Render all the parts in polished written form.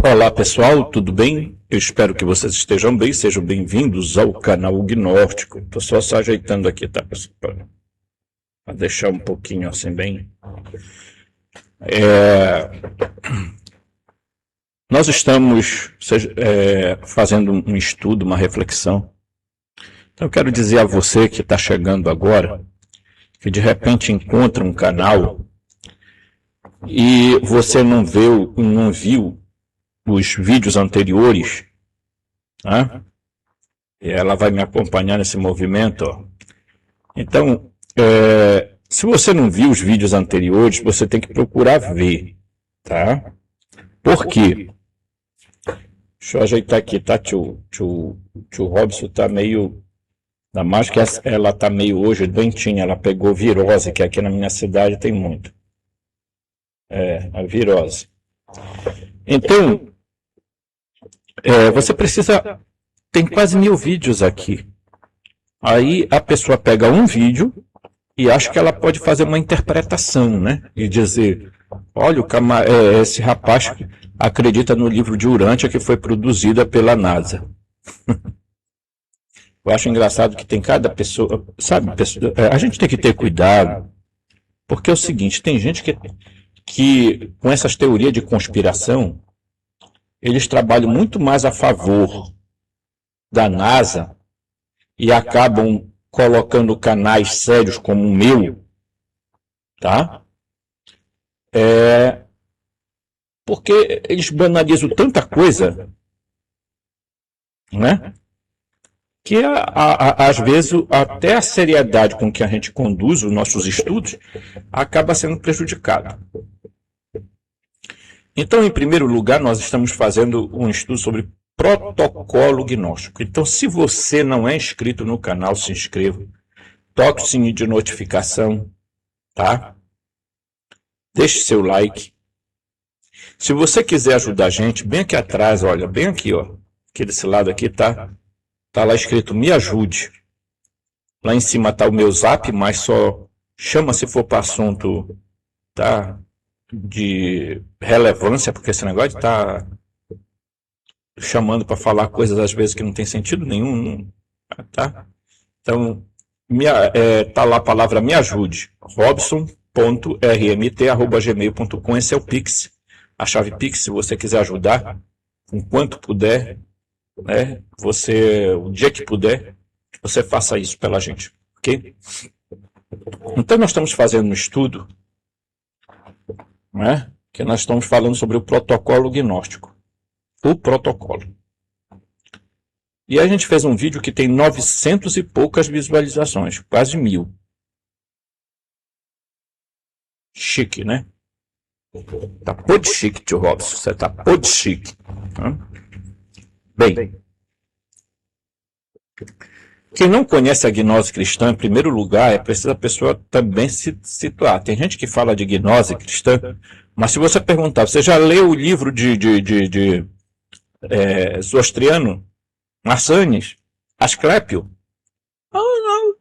Olá pessoal, tudo bem? Eu espero que vocês estejam bem, sejam bem-vindos ao canal Gnóstico. Estou só ajeitando aqui, tá, pessoal? Para deixar um pouquinho assim bem. Nós estamos fazendo um estudo, uma reflexão. Então eu quero dizer a você que está chegando agora, que de repente encontra um canal e você não viu os vídeos anteriores, né? E ela vai me acompanhar nesse movimento, ó. Então, se você não viu os vídeos anteriores, você tem que procurar ver, tá? Por quê? Deixa eu ajeitar aqui, tá? Tio Robson tá meio... Ainda mais que ela tá meio hoje doentinha, ela pegou virose, que aqui na minha cidade tem muito. A virose. Então, você precisa... Tem quase 1000 vídeos aqui. Aí a pessoa pega um vídeo e acha que ela pode fazer uma interpretação, né? E dizer, olha, esse rapaz acredita no livro de Urântia que foi produzida pela NASA. Eu acho engraçado que tem cada pessoa, sabe, a gente tem que ter cuidado, porque é o seguinte, tem gente que com essas teorias de conspiração, eles trabalham muito mais a favor da NASA e acabam colocando canais sérios como o meu, tá? Porque eles banalizam tanta coisa, né? Que às vezes até a seriedade com que a gente conduz os nossos estudos acaba sendo prejudicada. Então, em primeiro lugar, nós estamos fazendo um estudo sobre protocolo gnóstico. Então, se você não é inscrito no canal, se inscreva. Toque o sininho de notificação, tá? Deixe seu like. Se você quiser ajudar a gente, bem aqui atrás, olha, bem aqui, ó. Aqui desse lado aqui tá lá escrito Me Ajude. Lá em cima tá o meu zap, mas só chama se for para assunto, tá, de relevância, porque esse negócio tá chamando para falar coisas às vezes que não tem sentido nenhum, tá? Então, tá lá a palavra Me Ajude, robson.rmt@gmail.com, esse é o Pix, a chave Pix, se você quiser ajudar, enquanto puder, né? Você, o dia que puder, você faça isso pela gente, ok? Então nós estamos fazendo um estudo, né? Que nós estamos falando sobre o protocolo gnóstico, o protocolo. E a gente fez um vídeo que tem 900 e poucas visualizações, quase 1000. Chique, né? Tá pod chique, tio Robson, você tá pod chique. Bem, quem não conhece a gnose cristã, em primeiro lugar, é preciso a pessoa também se situar. Tem gente que fala de gnose cristã, mas se você perguntar, você já leu o livro de Zostriano, Marsanes, Asclépio?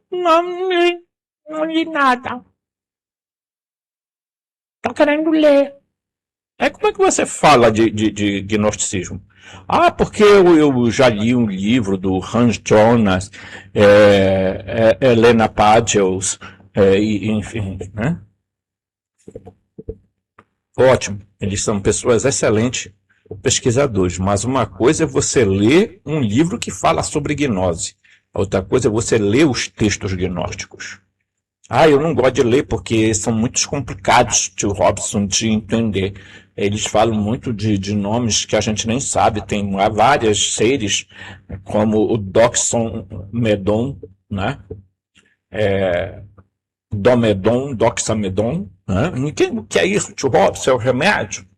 Não li nada. Tô querendo ler. Como é que você fala de gnosticismo? Ah, porque eu já li um livro do Hans Jonas, Helena Pagels, enfim, né? Ótimo, eles são pessoas excelentes pesquisadores, mas uma coisa é você ler um livro que fala sobre gnose, outra coisa é você ler os textos gnósticos. Ah, eu não gosto de ler porque são muito complicados, tio Robson, de entender. Eles falam muito de nomes que a gente nem sabe. Tem vários seres, como o Doxon Medon, né? Domedon, Doxamedon. Né? O que é isso, tio Robson? É o remédio?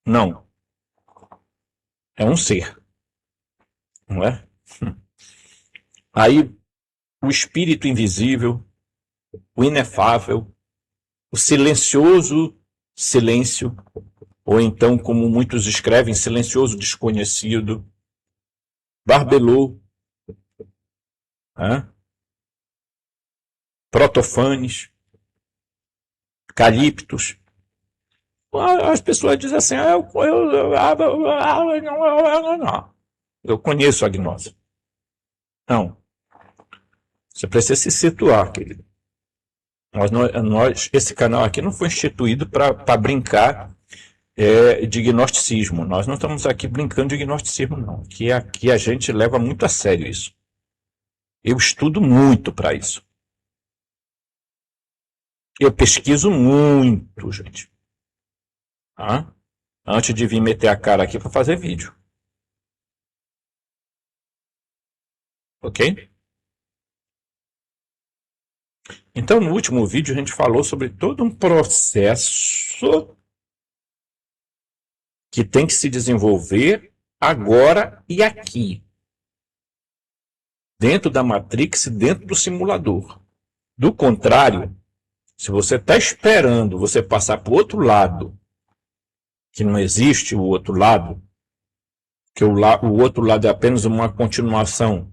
Não. É um ser. Não é? Aí, o espírito invisível, o inefável, o silencioso silêncio, ou então, como muitos escrevem, silencioso desconhecido, Barbelô, Protofanes, Caliptos, As pessoas dizem assim, não. Eu conheço a gnose. Não. Você precisa se situar, querido. Esse canal aqui não foi instituído para brincar de gnosticismo. Nós não estamos aqui brincando de gnosticismo, não. Aqui a gente leva muito a sério isso. Eu estudo muito para isso. Eu pesquiso muito, gente. Tá? Antes de vir meter a cara aqui para fazer vídeo. Ok? Então, no último vídeo, a gente falou sobre todo um processo que tem que se desenvolver agora e aqui. Dentro da Matrix, dentro do simulador. Do contrário, se você está esperando você passar para o outro lado, que não existe o outro lado, que o outro lado é apenas uma continuação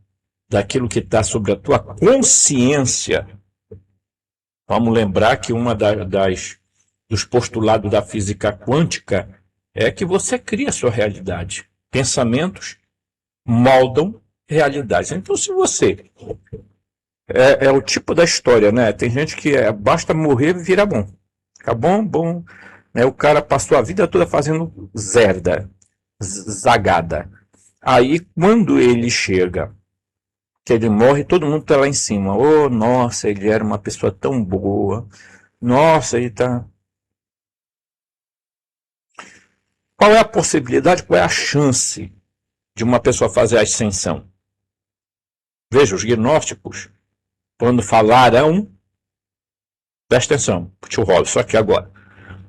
daquilo que está sobre a tua consciência. Vamos lembrar que uma dos postulados da física quântica é que você cria a sua realidade. Pensamentos moldam realidades. Então, se você... É o tipo da história, né? Tem gente que basta morrer e vira bom. Fica bom. Né? O cara passou a vida toda fazendo zerda, zagada. Aí, quando ele chega, que ele morre, todo mundo tá lá em cima. Oh, nossa, ele era uma pessoa tão boa. Nossa, ele tá... Qual é a possibilidade, qual é a chance de uma pessoa fazer a ascensão? Veja, os gnósticos, quando falaram... Presta atenção, deixa eu rolar isso aqui agora.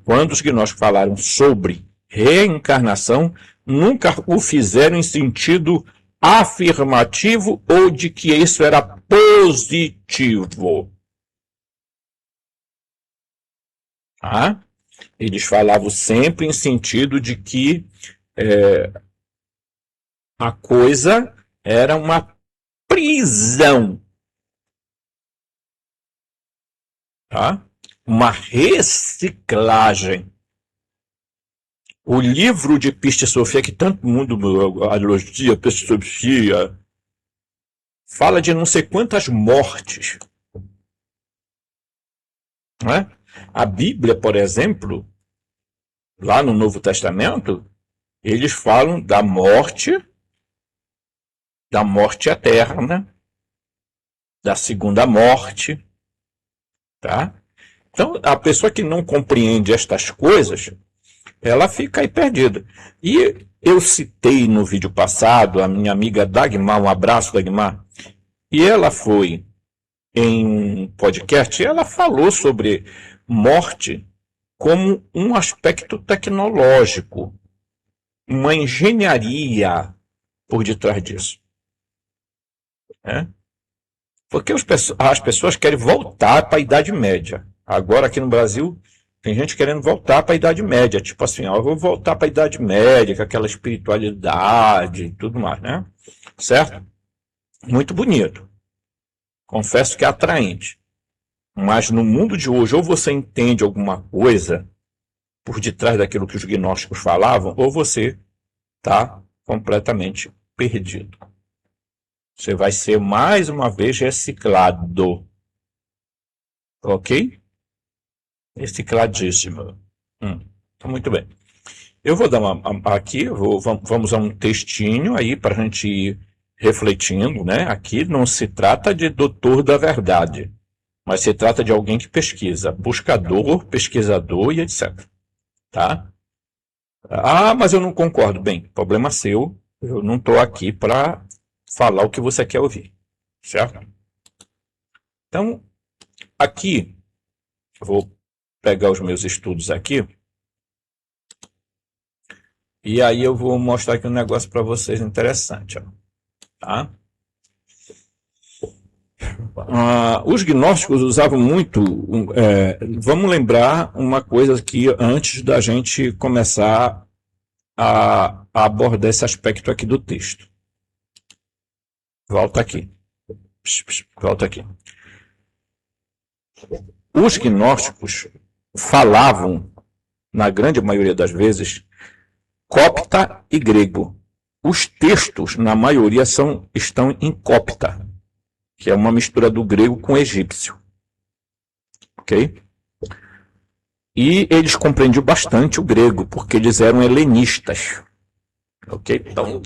Quando os gnósticos falaram sobre reencarnação, nunca o fizeram em sentido afirmativo ou de que isso era positivo. Tá? Eles falavam sempre em sentido de que a coisa era uma prisão. Tá? Uma reciclagem. O livro de Piste Sofia, que tanto mundo elogia, Piste Sofia, fala de não sei quantas mortes. Não é? A Bíblia, por exemplo, lá no Novo Testamento, eles falam da morte eterna, da segunda morte. Tá? Então, a pessoa que não compreende estas coisas, ela fica aí perdida. E eu citei no vídeo passado a minha amiga Dagmar, um abraço, Dagmar, e ela foi em um podcast e ela falou sobre morte como um aspecto tecnológico, uma engenharia por detrás disso. Né? Porque as pessoas querem voltar para a Idade Média. Agora, aqui no Brasil, tem gente querendo voltar para a Idade Média. Tipo assim, eu vou voltar para a Idade Média, com aquela espiritualidade e tudo mais, né? Certo? Muito bonito. Confesso que é atraente. Mas no mundo de hoje, ou você entende alguma coisa por detrás daquilo que os gnósticos falavam, ou você está completamente perdido. Você vai ser mais uma vez reciclado. Ok? Recicladíssimo. Então, muito bem. Eu vou dar aqui, vamos a um textinho aí para a gente ir refletindo, né? Aqui não se trata de doutor da verdade, mas se trata de alguém que pesquisa, buscador, pesquisador e etc. Tá? Ah, mas eu não concordo. Bem, problema seu. Eu não estou aqui para falar o que você quer ouvir, certo? Então, aqui, vou pegar os meus estudos aqui, e aí eu vou mostrar aqui um negócio para vocês interessante. Ó, tá? Os gnósticos usavam muito... vamos lembrar uma coisa aqui antes da gente começar a abordar esse aspecto aqui do texto. Volta aqui. Volta aqui. Os gnósticos falavam na grande maioria das vezes, copta e grego. Os textos, na maioria, estão em copta, que é uma mistura do grego com o egípcio. Ok? E eles compreendiam bastante o grego, porque eles eram helenistas. Ok? Então,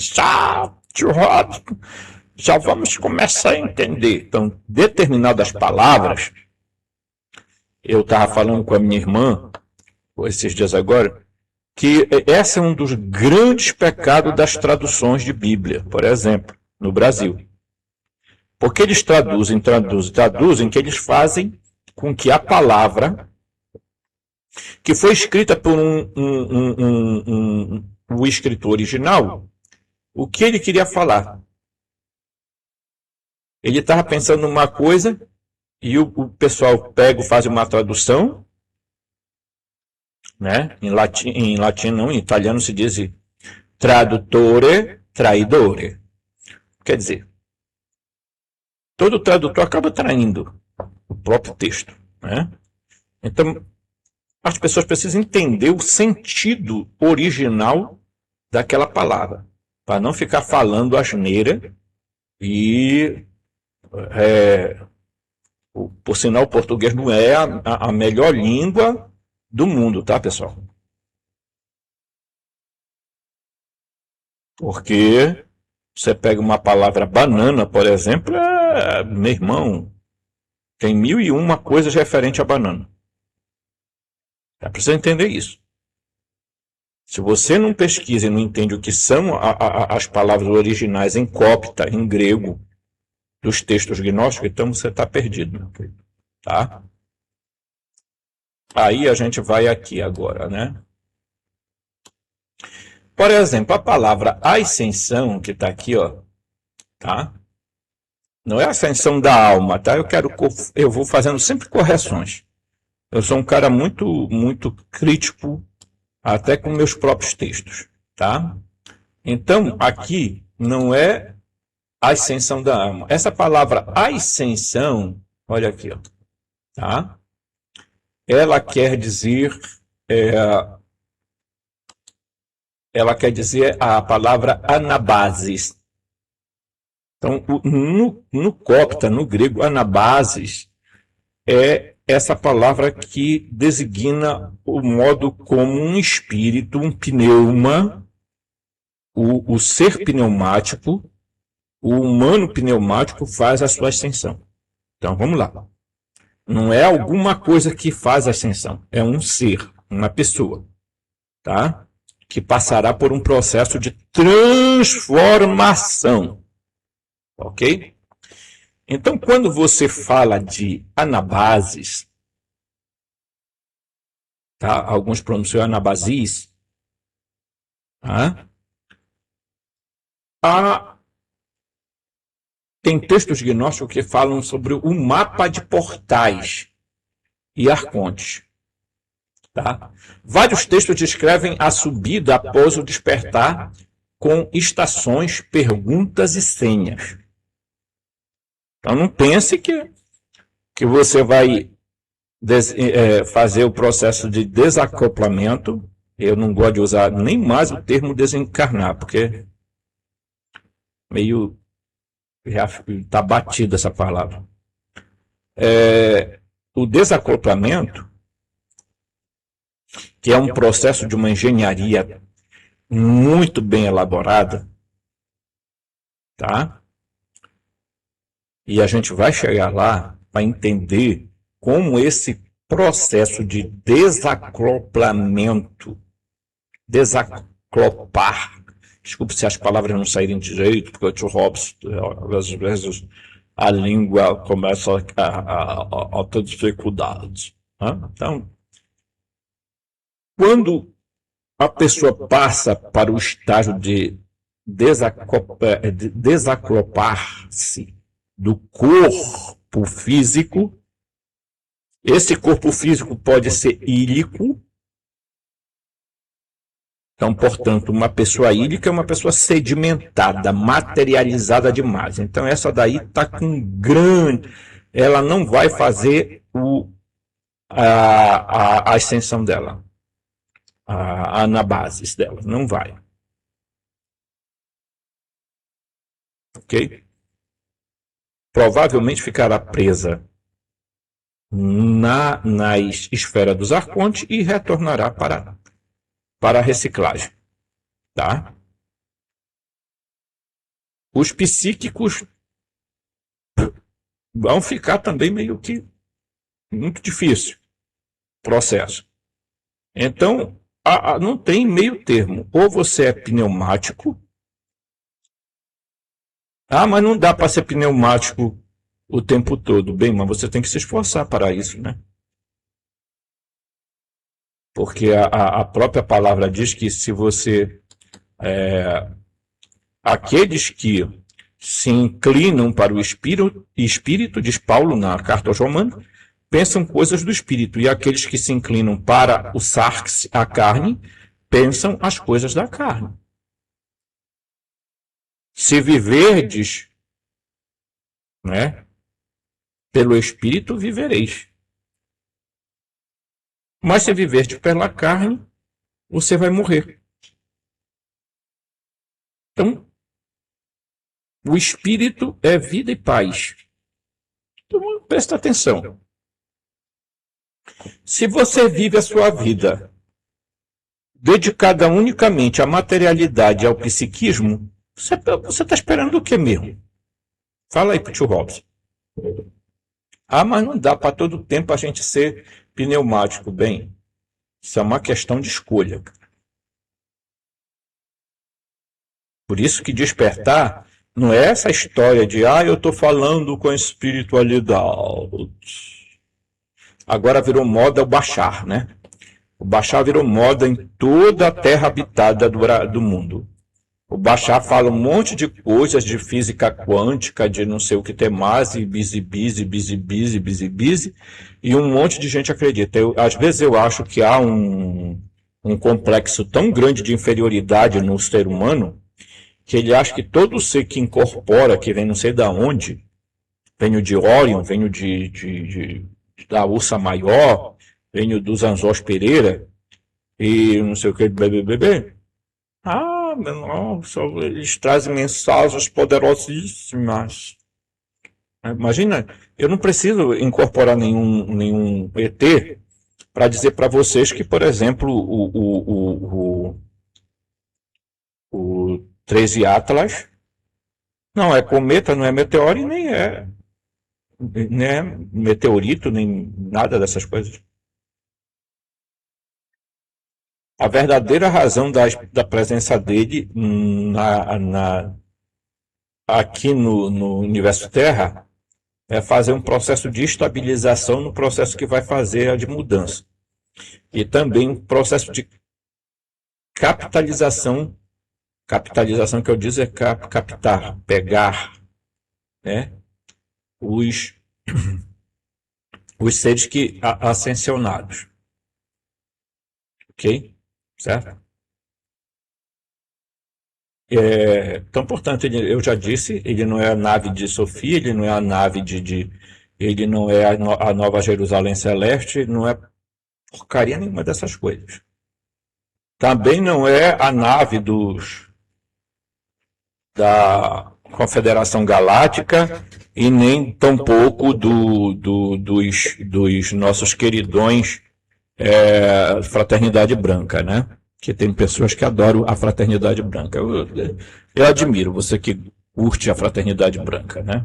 já vamos começar a entender. Então, determinadas palavras, eu estava falando com a minha irmã, esses dias agora, que esse é um dos grandes pecados das traduções de Bíblia, por exemplo, no Brasil. Porque eles traduzem, que eles fazem com que a palavra que foi escrita por o escritor original, o que ele queria falar. Ele estava pensando numa coisa e o pessoal faz uma tradução, né? Em latim não, em italiano se diz tradutore, traidore. Quer dizer, todo tradutor acaba traindo o próprio texto, né? Então, as pessoas precisam entender o sentido original daquela palavra, para não ficar falando asneira e, por sinal, o português não é a melhor língua do mundo, tá, pessoal? Porque você pega uma palavra banana, por exemplo, meu irmão, tem 1001 coisas referente a banana. É preciso entender isso. Se você não pesquisa e não entende o que são as palavras originais em copta, em grego, dos textos gnósticos, então você está perdido. Tá? Aí a gente vai aqui agora, né? Por exemplo, a palavra ascensão, que está aqui, ó, tá? Não é ascensão da alma, tá? Eu vou fazendo sempre correções. Eu sou um cara muito crítico, até com meus próprios textos, tá? Então, aqui não é ascensão da alma. Essa palavra ascensão, olha aqui, ó, tá? Ela quer dizer a palavra anabasis. Então, no copta, no grego, anabasis é essa palavra que designa o modo como um espírito, um pneuma, o ser pneumático, o humano pneumático faz a sua ascensão. Então, vamos lá. Não é alguma coisa que faz a ascensão, é um ser, uma pessoa, tá? Que passará por um processo de transformação, ok? Então, quando você fala de anabases, tá? Alguns pronunciam anabasis, tá? Tem textos gnósticos que falam sobre o mapa de portais e arcontes. Tá? Vários textos descrevem a subida após o despertar com estações, perguntas e senhas. Então não pense que você vai fazer o processo de desacoplamento. Eu não gosto de usar nem mais o termo desencarnar, porque meio já está batida essa palavra. O desacoplamento, que é um processo de uma engenharia muito bem elaborada, tá? E a gente vai chegar lá para entender como esse processo de desacoplamento, desacoplar, desculpe se as palavras não saírem direito, porque o tio Robson, às vezes, a língua começa a ter dificuldades. Né? Então, quando a pessoa passa para o estágio de desacoplar-se do corpo físico, esse corpo físico pode ser ílico. Então, portanto, uma pessoa ílica é uma pessoa sedimentada, materializada demais. Então, essa daí está com grande... Ela não vai fazer a ascensão dela. a anabasis dela, não vai. Ok? Provavelmente ficará presa na esfera dos arcontes e retornará para a reciclagem. Tá? Os psíquicos vão ficar também meio que muito difícil o processo. Então, não tem meio termo. Ou você é pneumático. Mas não dá para ser pneumático o tempo todo. Bem, mas você tem que se esforçar para isso, né? Porque a própria palavra diz que se você... aqueles que se inclinam para o espírito, diz Paulo na carta aos Romanos, pensam coisas do espírito. E aqueles que se inclinam para o sarx, a carne, pensam as coisas da carne. Se viverdes, né, pelo espírito, vivereis. Mas se viverdes pela carne, você vai morrer. Então, o espírito é vida e paz. Então, presta atenção. Se você vive a sua vida dedicada unicamente à materialidade e ao psiquismo, você está esperando o que mesmo? Fala aí pro tio Robson. Mas não dá para todo tempo a gente ser pneumático. Bem, isso é uma questão de escolha. Por isso que despertar não é essa história de eu estou falando com a espiritualidade. Agora virou moda o Bashar, né? O Bashar virou moda em toda a terra habitada do mundo. O Bashar fala um monte de coisas de física quântica, de não sei o que tem mais, e bisi, e um monte de gente acredita. Às vezes eu acho que há um complexo tão grande de inferioridade no ser humano, que ele acha que todo ser que incorpora, que vem não sei da onde, venho de Orion, venho da Ursa Maior, venho dos Anzós Pereira, e não sei o que, bebê. Nossa, eles trazem mensagens poderosíssimas. Imagina, eu não preciso incorporar nenhum ET para dizer para vocês que, por exemplo, o 13 Atlas não é cometa, não é meteoro e nem é meteorito, nem nada dessas coisas. A verdadeira razão da presença dele aqui no universo Terra é fazer um processo de estabilização no processo que vai fazer a de mudança. E também um processo de capitalização. Capitalização que eu digo é captar, pegar, né, os seres que ascensionados. Ok? Certo? Então, portanto, eu já disse, ele não é a nave de Sofia, ele não é a nave ele não é a Nova Jerusalém Celeste, não é porcaria nenhuma dessas coisas. Também não é a nave da Confederação Galáctica e nem tampouco dos nossos queridões Fraternidade Branca, né? Que tem pessoas que adoram a Fraternidade Branca. Eu admiro você que curte a Fraternidade Branca, né?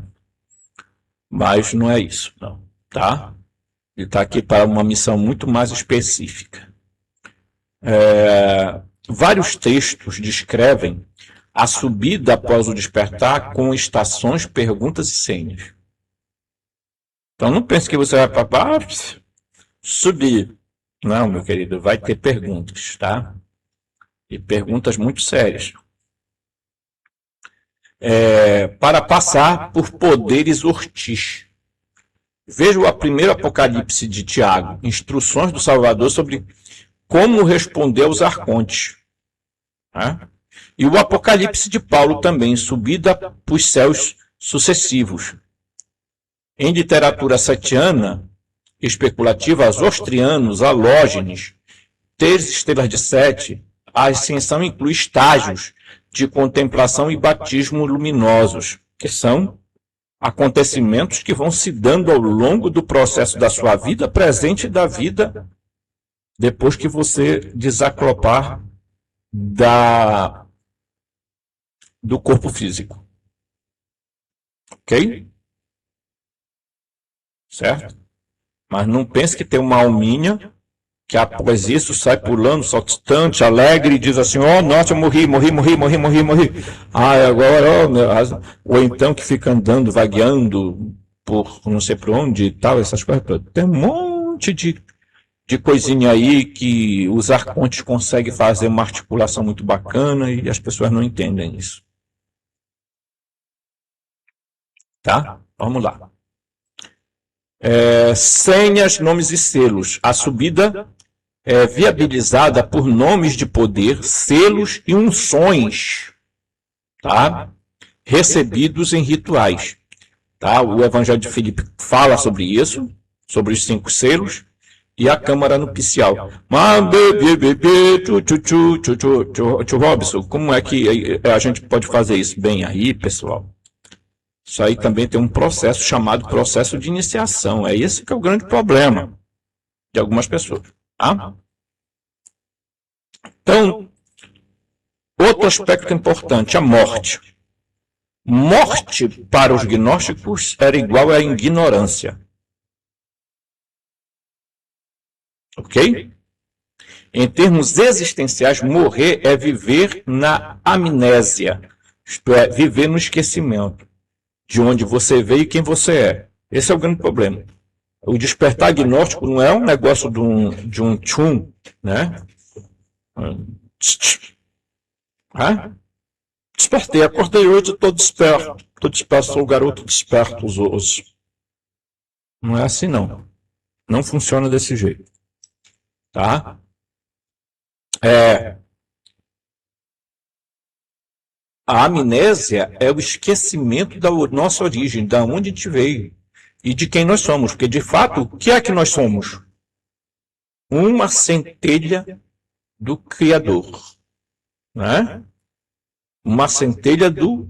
Mas não é isso, não, tá? Ele está aqui para uma missão muito mais específica. Vários textos descrevem a subida após o despertar com estações, perguntas e senhas. Então não pense que você vai para subir. Não, meu querido, vai ter perguntas, tá? E perguntas muito sérias. Para passar por poderes ortis. Veja o primeiro Apocalipse de Tiago, instruções do Salvador sobre como responder aos arcontes. Tá? E o Apocalipse de Paulo também, subida para os céus sucessivos. Em literatura setiana, especulativa, Zostrianos, Halógenes três estrelas de 7, a ascensão inclui estágios de contemplação e batismo luminosos, que são acontecimentos que vão se dando ao longo do processo da sua vida presente e da vida depois que você desacoplar do corpo físico. Ok? Certo? Mas não pense que tem uma alminha que após isso sai pulando, saltitante, alegre e diz assim, nossa, eu morri. Agora, ou então que fica andando, vagueando por não sei por onde e tal, essas coisas todas. Tem um monte de coisinha aí que os arcontes conseguem fazer uma articulação muito bacana e as pessoas não entendem isso. Tá? Vamos lá. Senhas, nomes e selos. A subida é viabilizada por nomes de poder, selos e unções, tá? Recebidos em rituais. Tá? O Evangelho de Filipe fala sobre isso, sobre os 5 selos, e a Câmara Nupcial. Mas, tio Robson, como é que a gente pode fazer isso? Bem aí, pessoal. Isso aí também tem um processo chamado processo de iniciação. É esse que é o grande problema de algumas pessoas. Tá? Então, outro aspecto importante, a morte. Morte para os gnósticos era igual à ignorância. Ok? Em termos existenciais, morrer é viver na amnésia, isto é, viver no esquecimento de onde você veio e quem você é. Esse é o grande problema. O despertar gnóstico não é um negócio de um tchum, né? Despertei, acordei hoje, estou desperto. Estou desperto, sou o garoto desperto hoje. Não é assim, não. Não funciona desse jeito. Tá? A amnésia é o esquecimento da nossa origem, da onde a gente veio e de quem nós somos. Porque, de fato, o que é que nós somos? Uma centelha do Criador. Né? Uma centelha do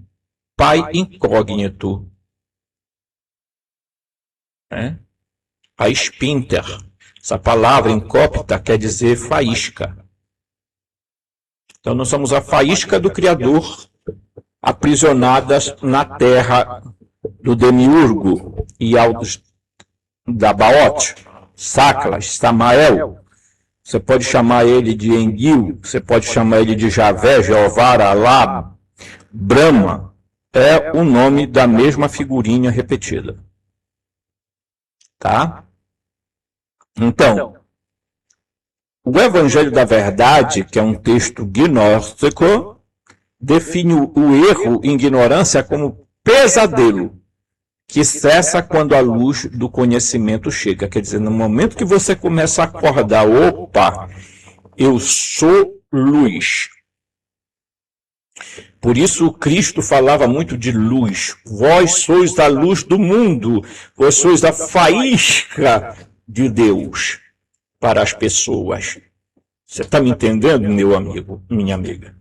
Pai incógnito. Né? A Spinter. Essa palavra em copta quer dizer faísca. Então, nós somos a faísca do Criador, aprisionadas na terra do Demiurgo e da Baote, Saklas, Samael. Você pode chamar ele de Enguil, você pode chamar ele de Javé, Jeová, Alá, Brahma. É o nome da mesma figurinha repetida. Tá? Então, o Evangelho da Verdade, que é um texto gnóstico, define o erro e ignorância como pesadelo, que cessa quando a luz do conhecimento chega. Quer dizer, no momento que você começa a acordar, opa, eu sou luz. Por isso o Cristo falava muito de luz. Vós sois a luz do mundo, vós sois a faísca de Deus para as pessoas. Você está me entendendo, meu amigo, minha amiga?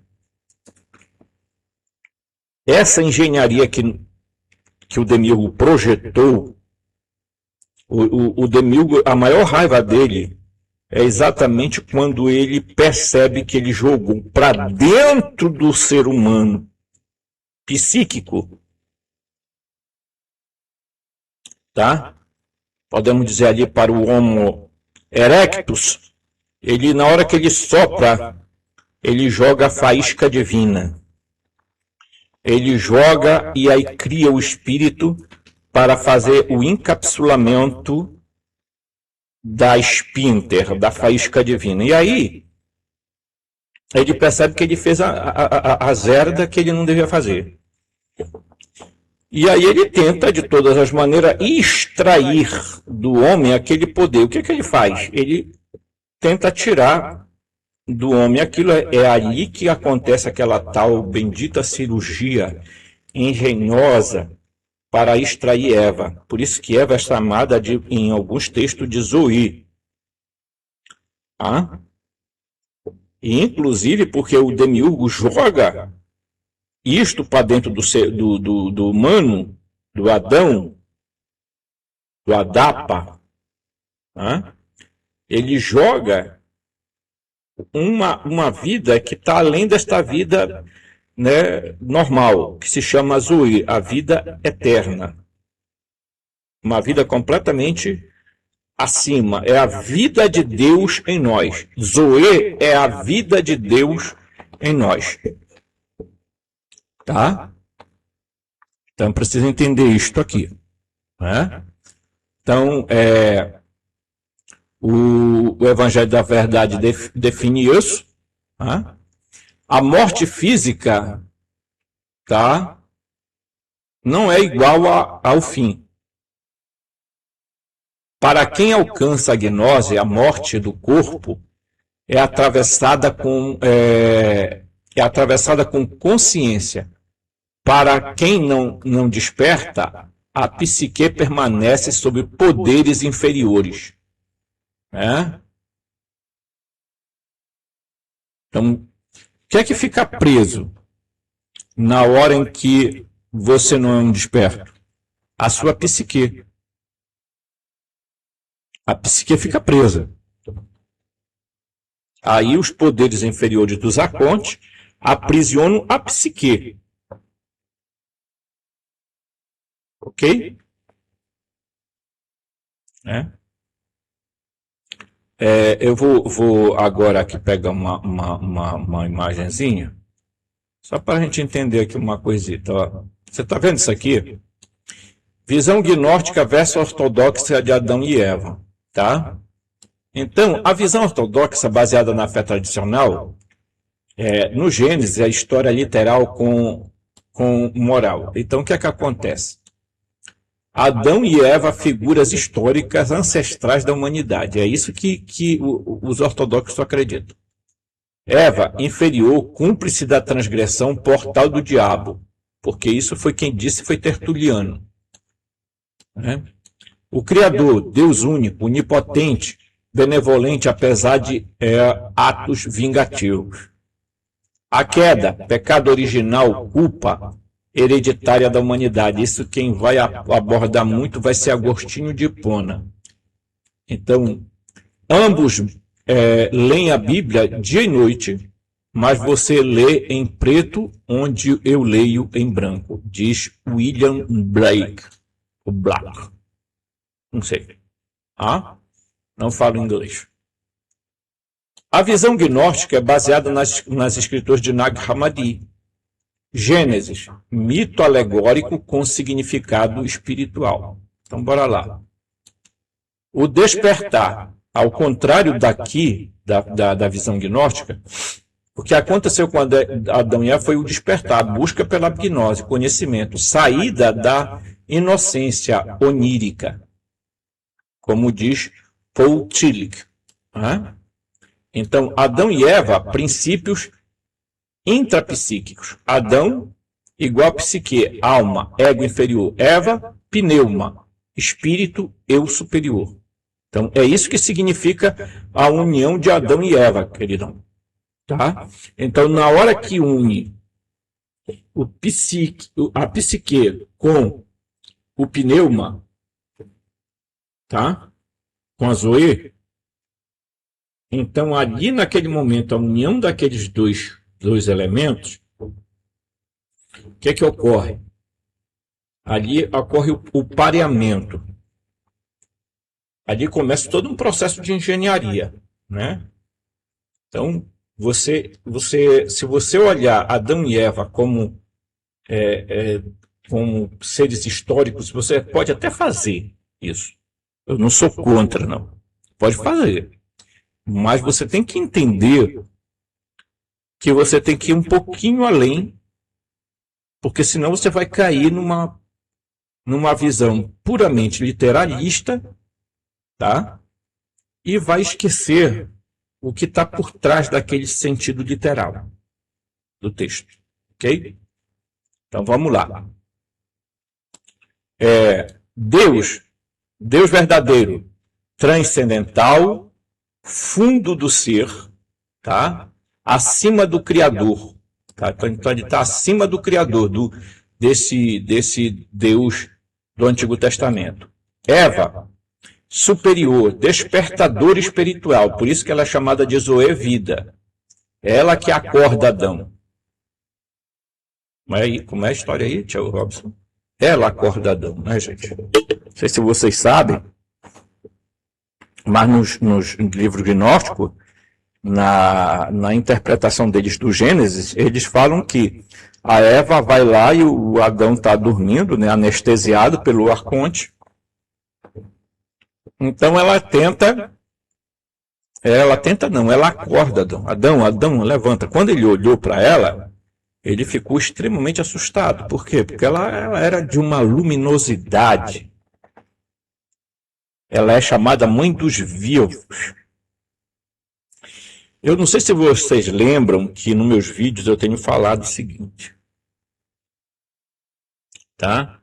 Essa engenharia que o Demiurgo projetou, o Demiurgo, a maior raiva dele é exatamente quando ele percebe que ele jogou para dentro do ser humano psíquico, tá? Podemos dizer ali para o Homo erectus, ele, na hora que ele sopra, ele joga a faísca divina. Ele joga e aí cria o espírito para fazer o encapsulamento da Spinter, da faísca divina. E aí, ele percebe que ele fez a zerda que ele não devia fazer. E aí ele tenta, de todas as maneiras, extrair do homem aquele poder. O que é que ele faz? Ele tenta tirar do homem aquilo. É ali que acontece aquela tal bendita cirurgia engenhosa para extrair Eva. Por isso que Eva é chamada, em alguns textos, de Zoe. E, inclusive, porque o Demiurgo joga isto para dentro do humano, do Adão, do Adapa, né? Ele joga uma vida que está além desta vida, né, normal, que se chama Zoe, a vida eterna. Uma vida completamente acima. É a vida de Deus em nós. Zoe é a vida de Deus em nós. Tá? Então precisa entender isto aqui. Né? Então, o Evangelho da Verdade define isso. Tá? A morte física, tá, não é igual ao fim. Para quem alcança a gnose, a morte do corpo é atravessada com consciência. Para quem não desperta, a psique permanece sob poderes inferiores. Né? Então, o que é que fica preso na hora em que você não é um desperto? A sua psique. A psique fica presa. Aí os poderes inferiores dos arcontes aprisionam a psique. Ok? Eu vou agora aqui pegar uma imagenzinha, só para a gente entender aqui uma coisita. Ó. Você está vendo isso aqui? Visão gnóstica versus ortodoxa de Adão e Eva. Tá? Então, a visão ortodoxa baseada na fé tradicional, no Gênesis, é a história literal com moral. Então, o que é que acontece? Adão e Eva, figuras históricas ancestrais da humanidade. É isso que os ortodoxos acreditam. Eva, inferior, cúmplice da transgressão, portal do diabo. Porque isso foi quem disse, foi Tertuliano. Né? O Criador, Deus único, onipotente, benevolente, apesar de atos vingativos. A queda, pecado original, culpa hereditária da humanidade. Isso quem vai abordar muito vai ser Agostinho de Hipona. Então, ambos leem a Bíblia dia e noite, mas você lê em preto onde eu leio em branco. Diz William Blake. O Black. Não sei. Não falo inglês. A visão gnóstica é baseada nas escrituras de Nag Hammadi. Gênesis, mito alegórico com significado espiritual. Então, bora lá. O despertar, ao contrário daqui, da visão gnóstica, o que aconteceu com Adão e Eva foi o despertar, a busca pela gnose, conhecimento, saída da inocência onírica, como diz Paul Tillich. Então, Adão e Eva, princípios intrapsíquicos. Adão, igual psique, alma, ego inferior. Eva, pneuma, espírito, eu superior. Então, é isso que significa a união de Adão e Eva, queridão. Tá? Então, na hora que une a psique com o pneuma, tá? Com a Zoe, então, ali naquele momento, a união daqueles dois elementos, o que é que ocorre? Ali ocorre o pareamento. Ali começa todo um processo de engenharia, né? Então, se você olhar Adão e Eva como seres históricos, você pode até fazer isso. Eu não sou contra, não. Pode fazer. Mas você tem que entender que você tem que ir um pouquinho além, porque senão você vai cair numa visão puramente literalista, tá? E vai esquecer o que está por trás daquele sentido literal do texto, ok? Então vamos lá. Deus verdadeiro, transcendental, fundo do ser, tá? acima do Criador. Tá? Então ele está acima do Criador, desse Deus do Antigo Testamento. Eva, superior, despertador espiritual, por isso que ela é chamada de Zoe Vida. Ela que acorda Adão. Como é a história aí, Tiago Robson? Ela acorda Adão, né, gente? Não sei se vocês sabem, mas nos livros gnósticos, na interpretação deles do Gênesis, eles falam que a Eva vai lá e o Adão está dormindo, né, anestesiado pelo arconte. Então ela acorda Adão. Adão, levanta. Quando ele olhou para ela, ele ficou extremamente assustado. Por quê? Porque ela era de uma luminosidade. Ela é chamada mãe dos vivos. Eu não sei se vocês lembram que nos meus vídeos eu tenho falado o seguinte. Tá?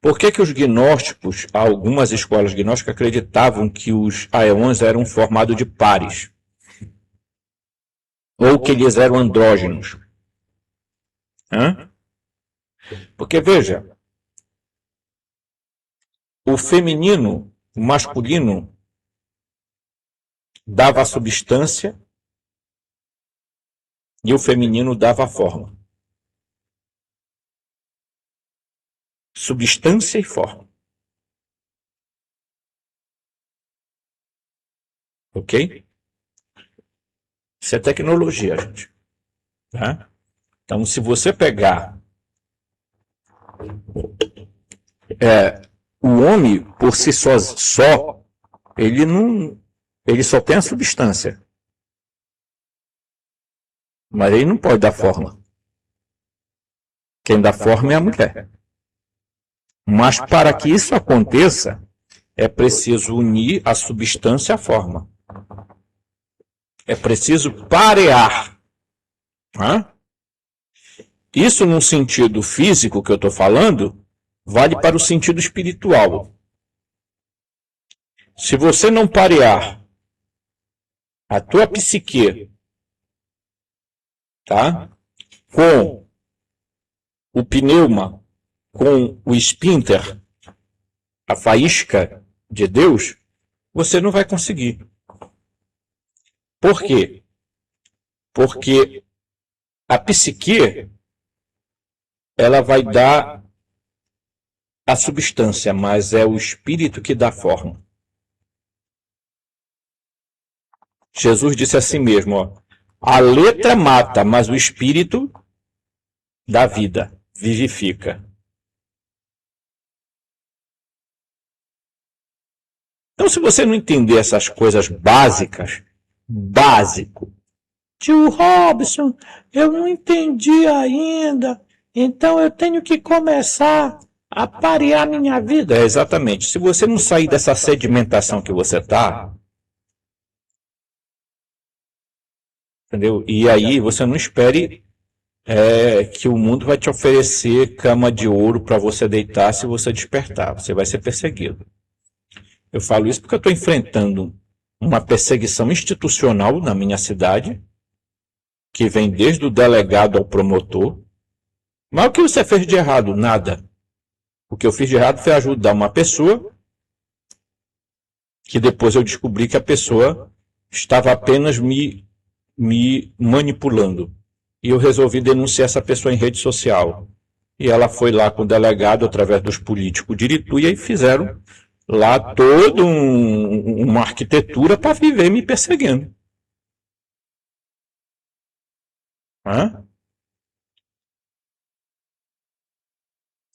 Por que os gnósticos, algumas escolas gnósticas acreditavam que os aeons eram formados de pares? Ou que eles eram andrógenos? Porque, veja, o feminino, o masculino, dava a substância e o feminino dava a forma. Substância e forma. Ok? Isso é tecnologia, gente. Tá? Então, se você pegar o homem por si só, ele só tem a substância. Mas ele não pode dar forma. Quem dá forma é a mulher. Mas para que isso aconteça, é preciso unir a substância à forma. É preciso parear. Isso no sentido físico que eu estou falando, vale para o sentido espiritual. Se você não parear a tua psique, tá, com o pneuma, com o esfíncter, a faísca de Deus, você não vai conseguir. Por quê? Porque a psique, ela vai dar a substância, mas é o espírito que dá forma. Jesus disse assim mesmo, a letra mata, mas o espírito dá vida, vivifica. Então, se você não entender essas coisas básicas, Tio Robson, eu não entendi ainda, então eu tenho que começar a parear minha vida. Exatamente. Se você não sair dessa sedimentação que você está, entendeu? E aí você não espere que o mundo vai te oferecer cama de ouro para você deitar se você despertar. Você vai ser perseguido. Eu falo isso porque eu estou enfrentando uma perseguição institucional na minha cidade, que vem desde o delegado ao promotor. Mas o que você fez de errado? Nada. O que eu fiz de errado foi ajudar uma pessoa que depois eu descobri que a pessoa estava apenas me manipulando. E eu resolvi denunciar essa pessoa em rede social. E ela foi lá com o delegado, através dos políticos de Irituia, e fizeram lá toda uma arquitetura para viver me perseguindo.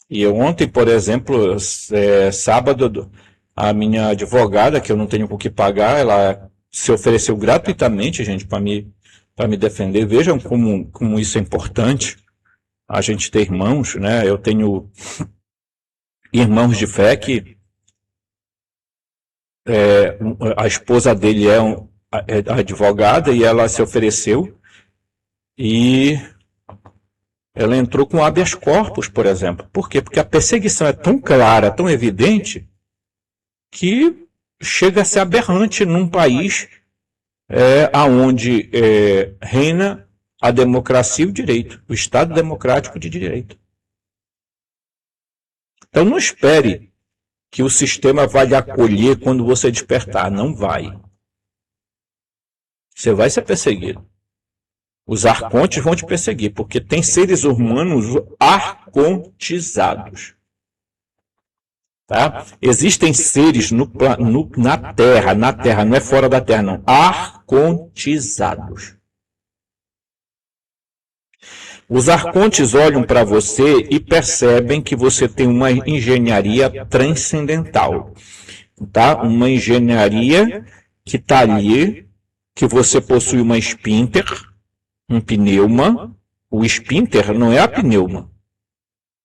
E eu ontem, por exemplo, sábado, a minha advogada, que eu não tenho com o que pagar, ela se ofereceu gratuitamente, gente, para me defender. Vejam como isso é importante, a gente ter irmãos, né? Eu tenho irmãos de fé que a esposa dele é advogada e ela se ofereceu e ela entrou com habeas corpus, por exemplo. Por quê? Porque a perseguição é tão clara, tão evidente, que chega a ser aberrante num país aonde reina a democracia e o direito, o Estado democrático de direito. Então não espere que o sistema vai lhe acolher quando você despertar. Não vai. Você vai ser perseguido. Os arcontes vão te perseguir, porque tem seres humanos arcontizados. Tá? Existem seres na Terra, não é fora da Terra, não. Arcontizados. Os arcontes olham para você e percebem que você tem uma engenharia transcendental. Tá? Uma engenharia que está ali, que você possui uma esfíncter, um pneuma. O esfíncter não é a pneuma.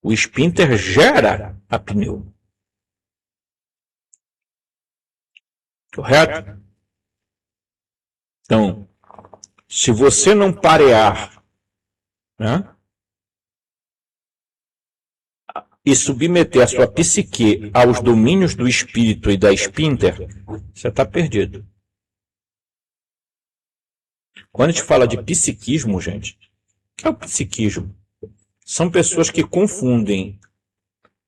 O esfíncter gera a pneuma. Correto? Então, se você não parear, né, e submeter a sua psique aos domínios do espírito e da esfíncter, você está perdido. Quando a gente fala de psiquismo, gente, o que é o psiquismo? São pessoas que confundem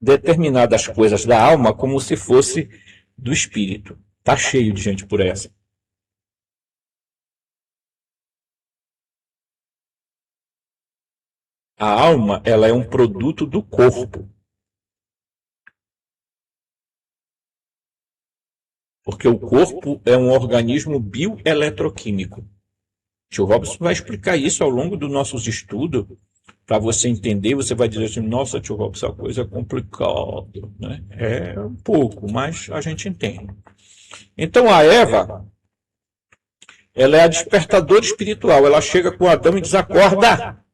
determinadas coisas da alma como se fosse do espírito. Está cheio de gente por essa. A alma, ela é um produto do corpo. Porque o corpo é um organismo bioeletroquímico. Tio Robson vai explicar isso ao longo dos nossos estudos, para você entender. Você vai dizer assim, nossa, tio Robson, essa coisa é complicada, né? É um pouco, mas a gente entende. Então a Eva, ela é a despertadora espiritual. Ela chega com Adão e diz, acorda!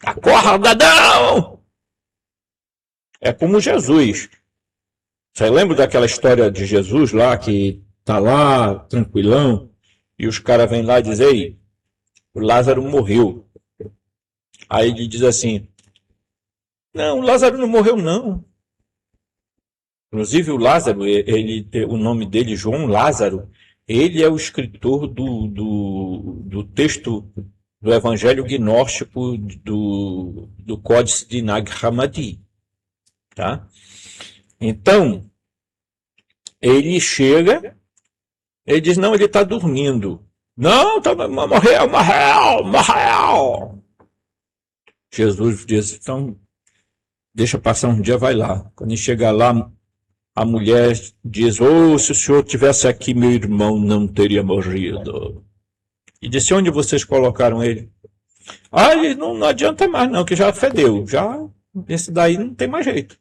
Acorda, Adão! É como Jesus. Você lembra daquela história de Jesus lá, que tá lá, tranquilão, e os caras vêm lá e dizem, ei, o Lázaro morreu. Aí ele diz assim, não, o Lázaro não morreu não. Inclusive o Lázaro, o nome dele, João Lázaro, ele é o escritor do texto do Evangelho Gnóstico do Códice de Nag Hammadi. Tá? Então, ele chega, ele diz, não, ele está dormindo. Não, morreu. Jesus diz, então, deixa passar um dia, vai lá. Quando ele chegar lá, a mulher diz, se o senhor tivesse aqui, meu irmão não teria morrido. E disse, onde vocês colocaram ele? Ele não adianta mais não, que já fedeu. Esse daí não tem mais jeito.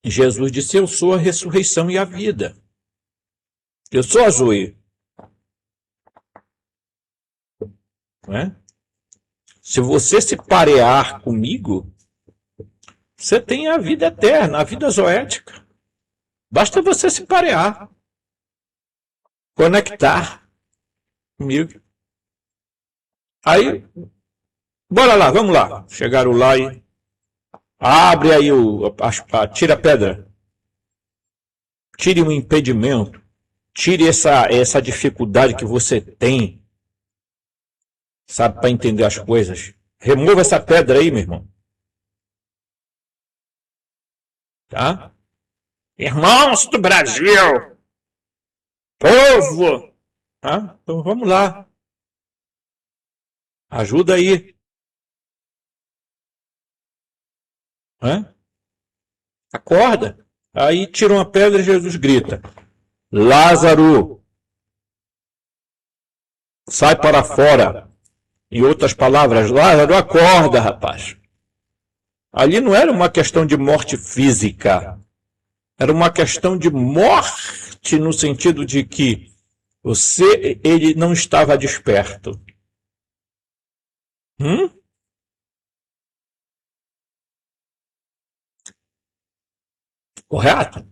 Jesus disse, eu sou a ressurreição e a vida. Eu sou a Zoe. Não é? Se você se parear comigo, você tem a vida eterna, a vida zoética. Basta você se parear. Conectar comigo. Aí, bora lá, vamos lá. Chegaram lá e abre aí, tira a pedra. Tire o impedimento. Tire essa dificuldade que você tem, sabe, para entender as coisas. Remova essa pedra aí, meu irmão. Tá? Irmãos do Brasil, povo, tá? Então vamos lá. Ajuda aí. Acorda. Aí tira uma pedra e Jesus grita, Lázaro, sai para fora. Em outras palavras, Lázaro, acorda, rapaz. Ali não era uma questão de morte física. Era uma questão de morte no sentido de que ele não estava desperto. Correto?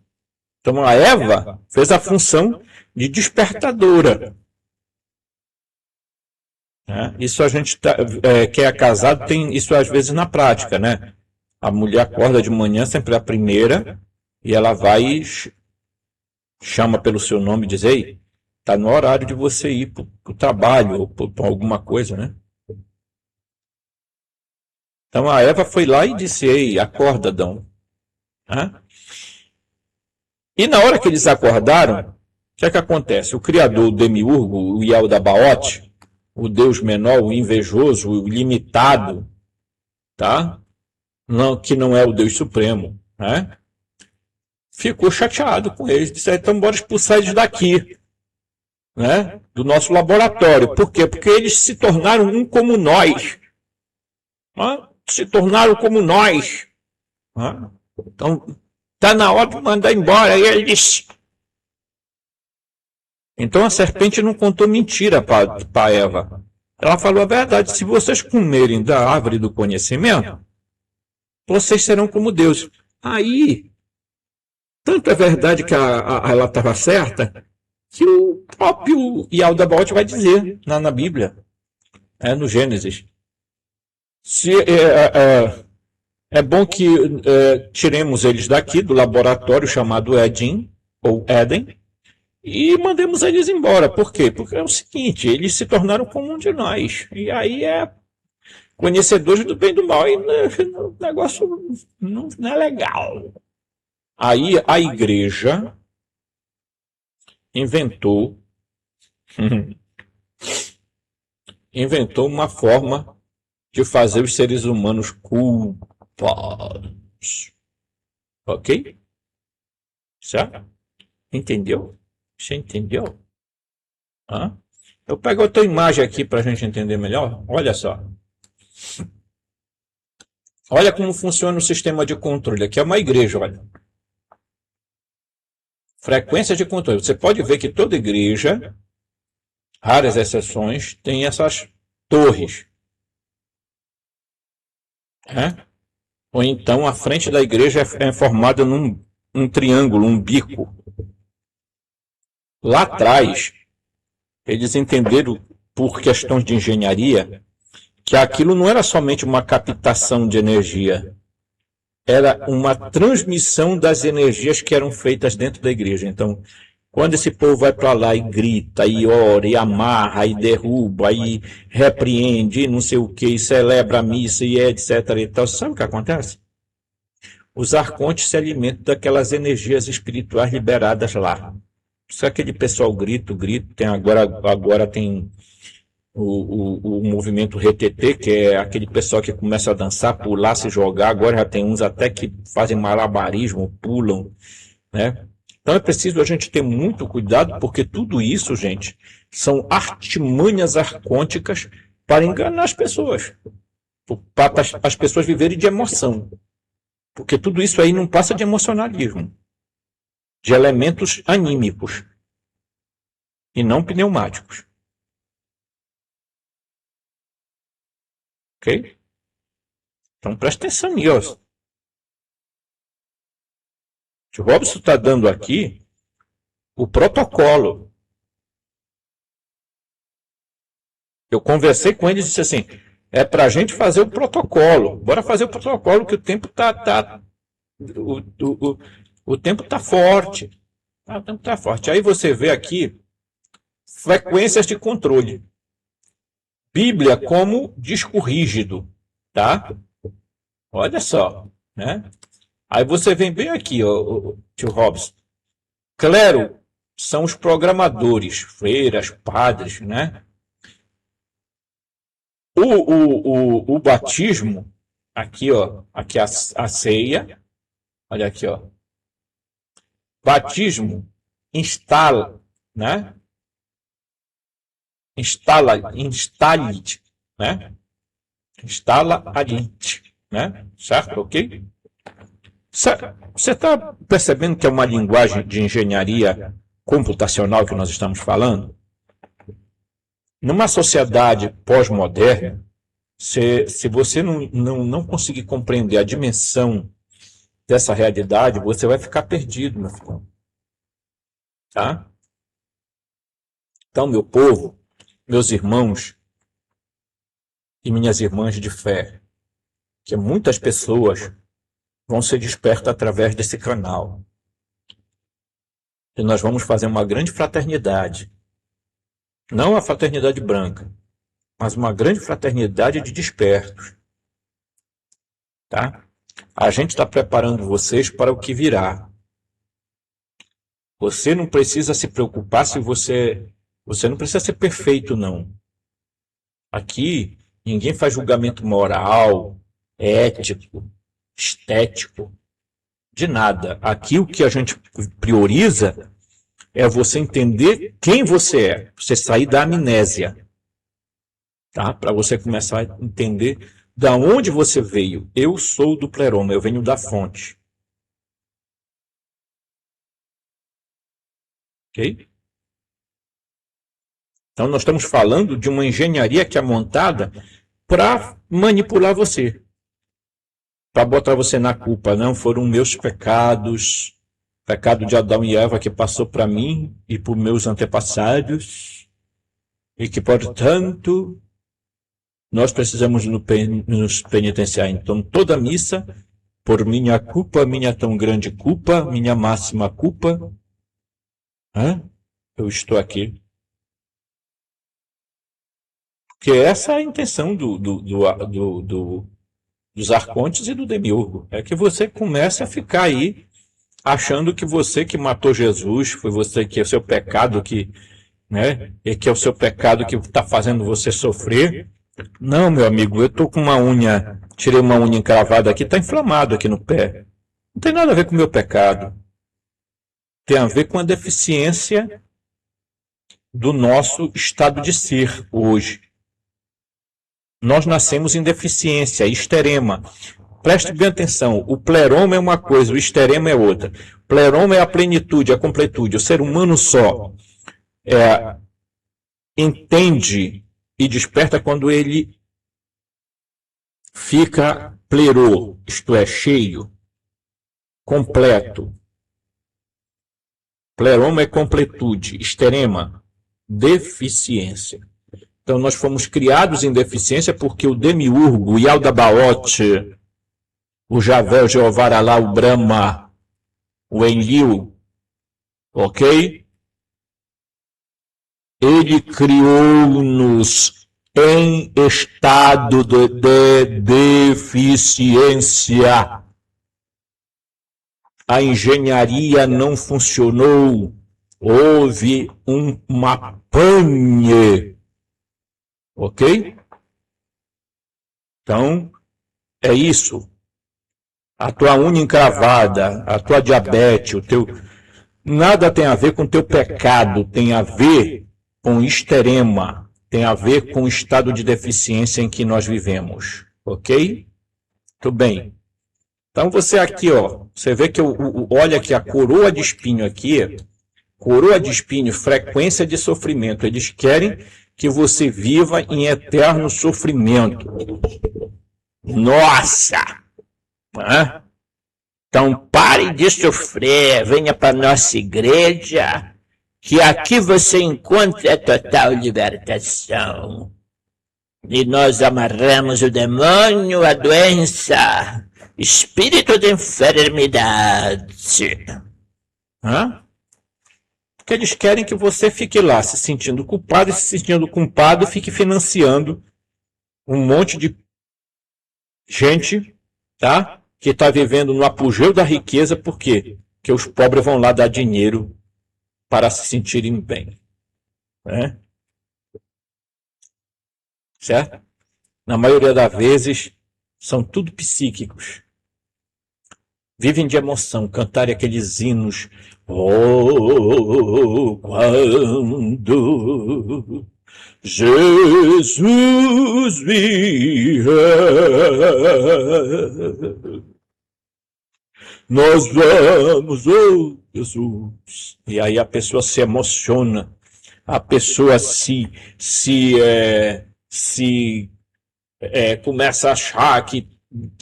Então a Eva fez a função de despertadora. Isso a gente que é casado tem isso às vezes na prática, né? A mulher acorda de manhã, sempre a primeira, e ela vai chama pelo seu nome e diz, ei, está no horário de você ir para o trabalho ou para alguma coisa, né? Então a Eva foi lá e disse, ei, acorda, Adão. Né? E na hora que eles acordaram, o que é que acontece? O criador, o demiurgo, o Yaldabaoth, o Deus menor, o invejoso, o limitado, tá? Não, que não é o Deus supremo, né? Ficou chateado com eles, disse, então bora expulsar eles daqui, né? Do nosso laboratório. Por quê? Porque eles se tornaram um como nós. Né? Se tornaram como nós. Né? Então, está na hora de mandar embora. E ele disse. Então a serpente não contou mentira para Eva. Ela falou a verdade. Se vocês comerem da árvore do conhecimento, vocês serão como Deus. Aí, tanto é verdade que ela estava certa, que o próprio Yaldabaoth vai dizer na Bíblia, no Gênesis. É bom que tiremos eles daqui do laboratório chamado Eden, ou Éden, e mandemos eles embora. Por quê? Porque é o seguinte, eles se tornaram como um de nós. E aí conhecedores do bem e do mal, e o negócio não é legal. Aí a igreja inventou uma forma de fazer os seres humanos culpados. Ok? Certo? Entendeu? Você entendeu? Hã? Eu pego outra imagem aqui para a gente entender melhor. Olha só. Olha como funciona o sistema de controle. Aqui é uma igreja, olha. Frequência de controle. Você pode ver que toda igreja, raras exceções, tem essas torres. Ou então a frente da igreja é formada num triângulo, um bico. Lá atrás, eles entenderam, por questões de engenharia, que aquilo não era somente uma captação de energia, era uma transmissão das energias que eram feitas dentro da igreja. Então, quando esse povo vai para lá e grita, e ora, e amarra, e derruba, e repreende, e não sei o que, e celebra a missa, e etc. e tal, sabe o que acontece? Os arcontes se alimentam daquelas energias espirituais liberadas lá. Se aquele pessoal grita, tem agora tem o movimento RTT, que é aquele pessoal que começa a dançar, pular, se jogar. Agora já tem uns até que fazem malabarismo, pulam, né? Então é preciso a gente ter muito cuidado, porque tudo isso, gente, são artimanhas arcônticas para enganar as pessoas, para as pessoas viverem de emoção, porque tudo isso aí não passa de emocionalismo, de elementos anímicos e não pneumáticos. Ok? Então presta atenção nisso. O Robson está dando aqui o protocolo. Eu conversei com ele e disse assim, é para a gente fazer o protocolo. Bora fazer o protocolo, que o tempo o tempo está forte. O tempo está forte. Aí você vê aqui frequências de controle. Bíblia como disco rígido, tá? Olha só, né? Aí você vem bem aqui, ó, tio Robson. Clero são os programadores, freiras, padres, né? O batismo, aqui, ó, aqui a ceia, olha aqui, ó. Batismo instala, né? Instala-te, né? Instala-te, né? Certo? Ok? Você está percebendo que é uma linguagem de engenharia computacional que nós estamos falando? Numa sociedade pós-moderna, se você não conseguir compreender a dimensão dessa realidade, você vai ficar perdido, meu filho. Tá? Então, meu povo, meus irmãos e minhas irmãs de fé, que muitas pessoas vão ser despertas através desse canal. que nós vamos fazer uma grande fraternidade. Não a fraternidade branca, mas uma grande fraternidade de despertos. Tá? A gente está preparando vocês para o que virá. Você não precisa se preocupar se você não precisa ser perfeito, não. Aqui, ninguém faz julgamento moral, ético, estético, de nada. Aqui o que a gente prioriza é você entender quem você é, você sair da amnésia, tá? Para você começar a entender da onde você veio. Eu sou do pleroma, eu venho da fonte. Ok? Então nós estamos falando de uma engenharia que é montada para manipular você, para botar você na culpa. Não foram meus pecados, pecado de Adão e Eva que passou para mim e para meus antepassados, e que, portanto, nós precisamos nos penitenciar. Então, toda missa, por minha culpa, minha tão grande culpa, minha máxima culpa, eu estou aqui. Porque essa é a intenção dos arcontes e do demiurgo. É que você comece a ficar aí achando que você que matou Jesus, foi você que é o seu pecado que, né? E que é o seu pecado que está fazendo você sofrer. Não, meu amigo, eu estou com uma unha, tirei uma unha encravada aqui, está inflamado aqui no pé. Não tem nada a ver com o meu pecado. Tem a ver com a deficiência do nosso estado de ser hoje. Nós nascemos em deficiência, histerema. Preste bem atenção, o pleroma é uma coisa, o histerema é outra. Pleroma é a plenitude, a completude. O ser humano só entende e desperta quando ele fica plerô, isto é, cheio, completo. Pleroma é completude, histerema, deficiência. Então nós fomos criados em deficiência porque o demiurgo, o Yaldabaoth, o Javé, o Jeová Alá, o Brahma, o Enlil, ok? Ele criou-nos em estado de deficiência. A engenharia não funcionou. Houve uma pane. Ok? Então, é isso. A tua unha encravada, a tua diabetes, o teu... Nada tem a ver com o teu pecado, tem a ver com histerema, tem a ver com o estado de deficiência em que nós vivemos. Ok? Tudo bem. Então você aqui, ó, você vê que olha aqui a coroa de espinho aqui, coroa de espinho, frequência de sofrimento. Eles querem que você viva em eterno sofrimento. Nossa! Então pare de sofrer, venha para a nossa igreja, que aqui você encontra a total libertação. E nós amarramos o demônio, a doença, espírito de enfermidade. Porque eles querem que você fique lá se sentindo culpado, e se sentindo culpado fique financiando um monte de gente, tá? Que está vivendo no apogeu da riqueza, por quê? Porque os pobres vão lá dar dinheiro para se sentirem bem. Né? Certo? Na maioria das vezes, são tudo psíquicos. Vivem de emoção, cantarem aqueles hinos. Oh, quando Jesus vier, nós vamos, oh Jesus. E aí a pessoa se emociona, a pessoa começa a achar que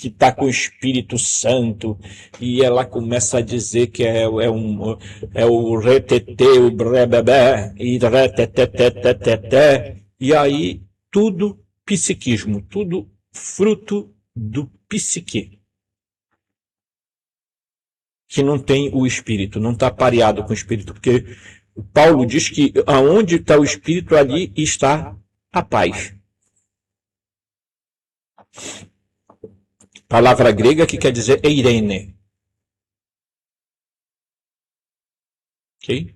está com o Espírito Santo, e ela começa a dizer que é o retetê, o brebebé, e reteteteteteté, e aí tudo psiquismo, tudo fruto do psique. que não tem o espírito, não está pareado com o espírito, porque Paulo diz que aonde está o espírito, ali está a paz. Palavra grega que quer dizer eirene. Ok?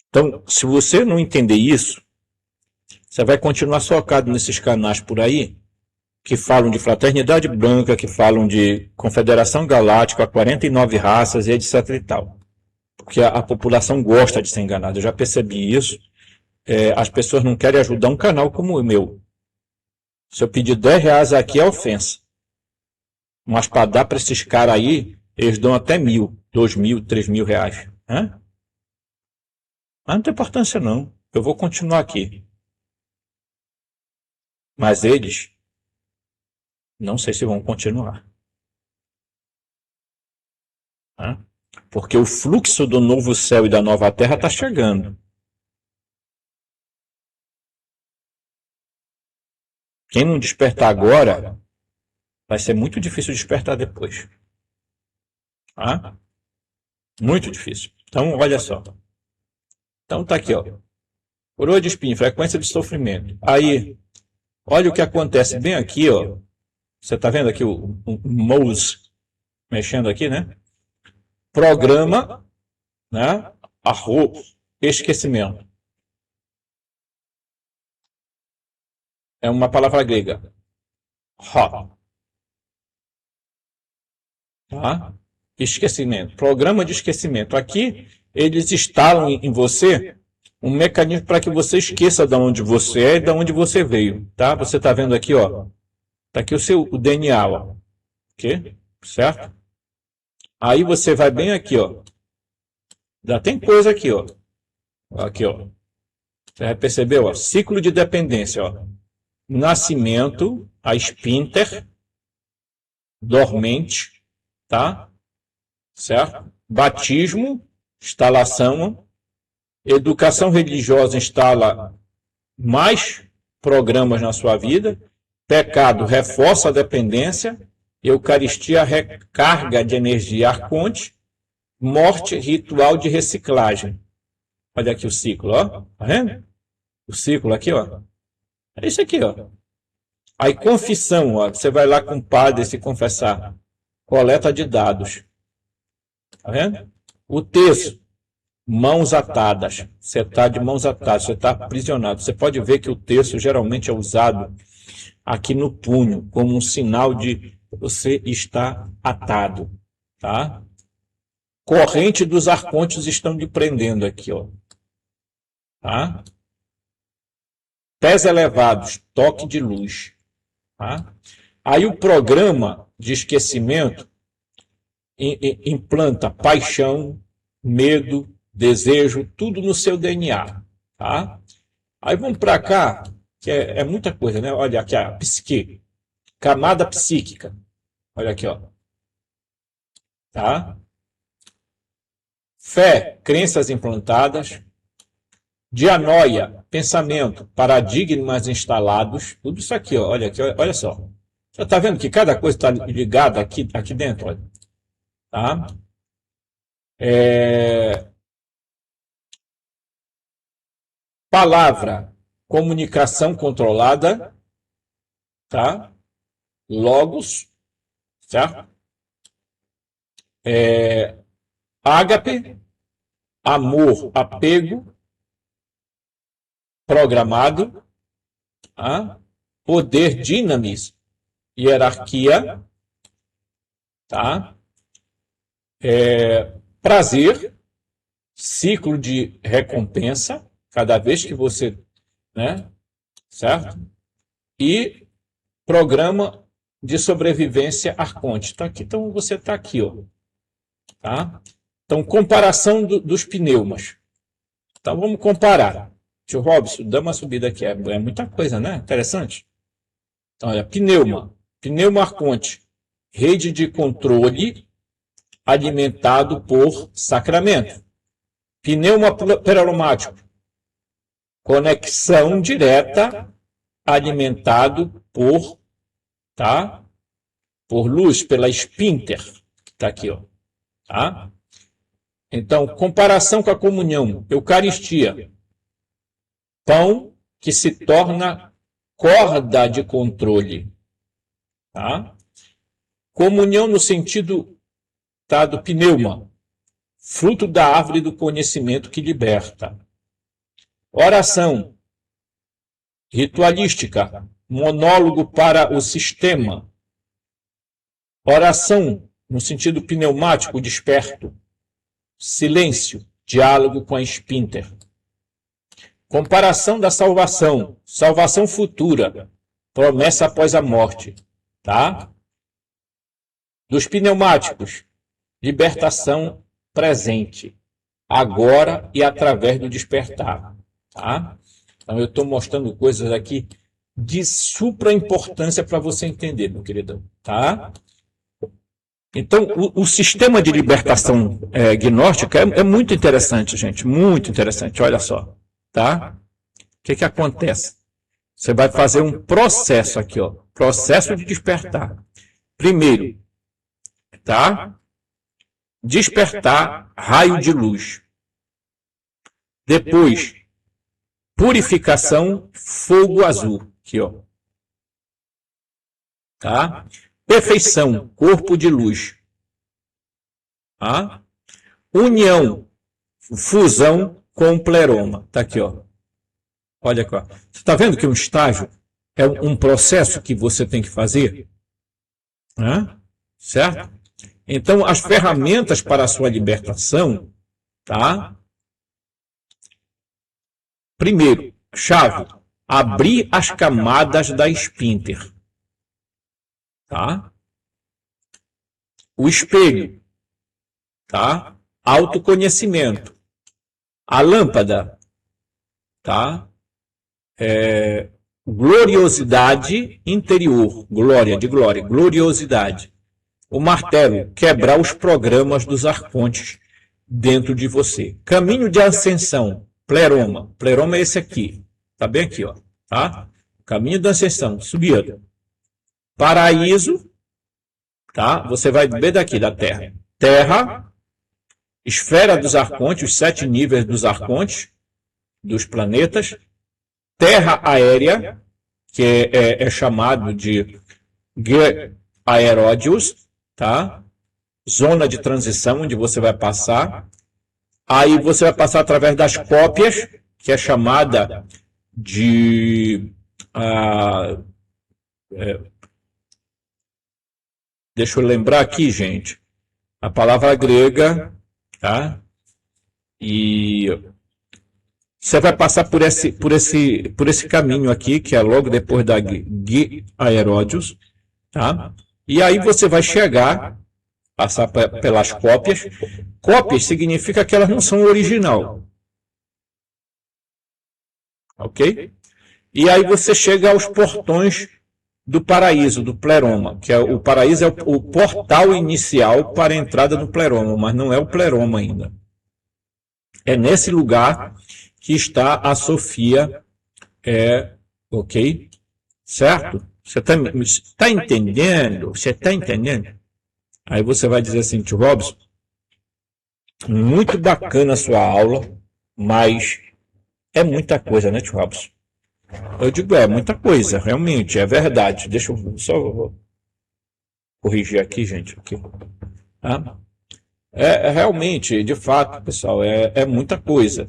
Então, se você não entender isso, você vai continuar socado nesses canais por aí, que falam de fraternidade branca, que falam de confederação galáctica, 49 raças e etc e tal. Porque a população gosta de ser enganada. Eu já percebi isso. As pessoas não querem ajudar um canal como o meu. Se eu pedir 10 reais aqui é ofensa. Mas para dar para esses caras aí, eles dão até 1.000, 2.000, 3.000 reais. Mas não tem importância não. Eu vou continuar aqui. Mas eles, não sei se vão continuar. Porque o fluxo do novo céu e da nova terra está chegando. Quem não despertar agora, vai ser muito difícil despertar depois. Muito difícil. Então, olha só. Então, tá aqui, ó. Coroa de espinho, frequência de sofrimento. Aí, olha o que acontece bem aqui, ó. Você tá vendo aqui o mouse mexendo aqui, né? Programa, né? Esquecimento. É uma palavra grega. Tá? Esquecimento. Programa de esquecimento. Aqui, eles instalam em você um mecanismo para que você esqueça de onde você é e de onde você veio. Tá? Você está vendo aqui, ó. Está aqui o DNA, ó. Ok? Certo? Aí você vai bem aqui, ó. Já tem coisa aqui, ó. Aqui, ó. Você já percebeu, ó? Ciclo de dependência, ó. Nascimento, a esfíncter, dormente, tá? Certo? Batismo, instalação, educação religiosa instala mais programas na sua vida, pecado reforça a dependência, eucaristia recarga de energia arconte, morte ritual de reciclagem. Olha aqui o ciclo, ó. Tá vendo? O ciclo aqui, ó. É isso aqui, ó. Aí confissão, ó. Você vai lá com o padre se confessar. Coleta de dados. Tá vendo? O texto. Mãos atadas. Você está de mãos atadas, você está aprisionado. Você pode ver que o texto geralmente é usado aqui no punho, como um sinal de você está atado. Tá? Corrente dos arcontes estão lhe prendendo aqui, ó. Tá? Pés elevados, toque de luz. Tá? Aí o programa de esquecimento implanta paixão, medo, desejo, tudo no seu DNA. Tá? Aí vamos para cá, que é muita coisa, né? Olha aqui a psique, camada psíquica. Olha aqui, ó. Tá? Fé, crenças implantadas. Dianoia, pensamento, paradigmas instalados. Tudo isso aqui, ó. Olha aqui, olha só. Você está vendo que cada coisa está ligada aqui dentro, olha. Tá? Palavra, comunicação controlada, tá? Logos, certo? Ágape, amor, apego, programado, tá? Poder, dinamis, hierarquia, tá? Prazer, ciclo de recompensa, cada vez que você, né? Certo? E programa de sobrevivência arconte. Tá aqui, então você está aqui, ó. Tá? Então, comparação dos pneumas. Então, vamos comparar. Tio Robson, dá uma subida aqui. É muita coisa, né? Interessante. Então, olha, pneuma arconte, rede de controle alimentado por sacramento. Pneuma peromático, conexão direta alimentado por, tá? Por luz, pela esfíncter, Está aqui, ó. Tá? Então, comparação com a comunhão. Eucaristia. Pão que se torna corda de controle. Tá? Comunhão no sentido do pneuma. Fruto da árvore do conhecimento que liberta. Oração. Ritualística. Monólogo para o sistema. Oração no sentido pneumático, desperto. Silêncio. Diálogo com a esfíncter. Comparação da salvação. Salvação futura. Promessa após a morte. Tá? Dos pneumáticos. Libertação presente. Agora e através do despertar. Tá? Então eu estou mostrando coisas aqui de supra importância para você entender, meu queridão. Tá? Então, o sistema de libertação gnóstica é muito interessante, gente. Muito interessante. Olha só. Tá? O que acontece? Você vai fazer um processo aqui, ó. Processo de despertar. Primeiro, tá? Despertar raio de luz. Depois, purificação, fogo azul. Aqui, ó. Tá? Perfeição, corpo de luz. Tá? União, fusão com o pleroma. Tá aqui, ó. Olha aqui, ó. Você está vendo que um estágio é um processo que você tem que fazer? Certo? Então, as ferramentas para a sua libertação, tá? Primeiro, chave, abrir as camadas da esfíncter. Tá? O espelho, tá? Autoconhecimento. A lâmpada, tá? Gloriosidade interior, glória de glória, gloriosidade. O martelo, quebrar os programas dos arcontes dentro de você. Caminho de ascensão, pleroma. Pleroma é esse aqui, tá bem aqui, ó, tá? Caminho de ascensão, subida. Paraíso, tá? Você vai ver daqui da Terra. Terra, esfera dos arcontes, os 7 níveis dos arcontes, dos planetas. Terra aérea, que é chamado de aeródios, tá? Zona de transição, onde você vai passar. Aí você vai passar através das cópias, que é chamada de... deixa eu lembrar aqui, gente. A palavra grega, tá? E... você vai passar por esse caminho aqui, que é logo depois da aeródios, tá? E aí você vai chegar, passar pelas cópias. Cópias significa que elas não são original. Ok? E aí você chega aos portões do paraíso, do pleroma, que o paraíso é o portal inicial para a entrada do pleroma, mas não é o pleroma ainda. É nesse lugar que está a Sofia, ok? Certo? Você está entendendo? Você está entendendo? Aí você vai dizer assim, tio Robson, muito bacana a sua aula, mas é muita coisa, né, tio Robson? Eu digo, é muita coisa, realmente, é verdade. Deixa eu só corrigir aqui, gente. Aqui. Tá? Realmente, de fato, pessoal, é muita coisa.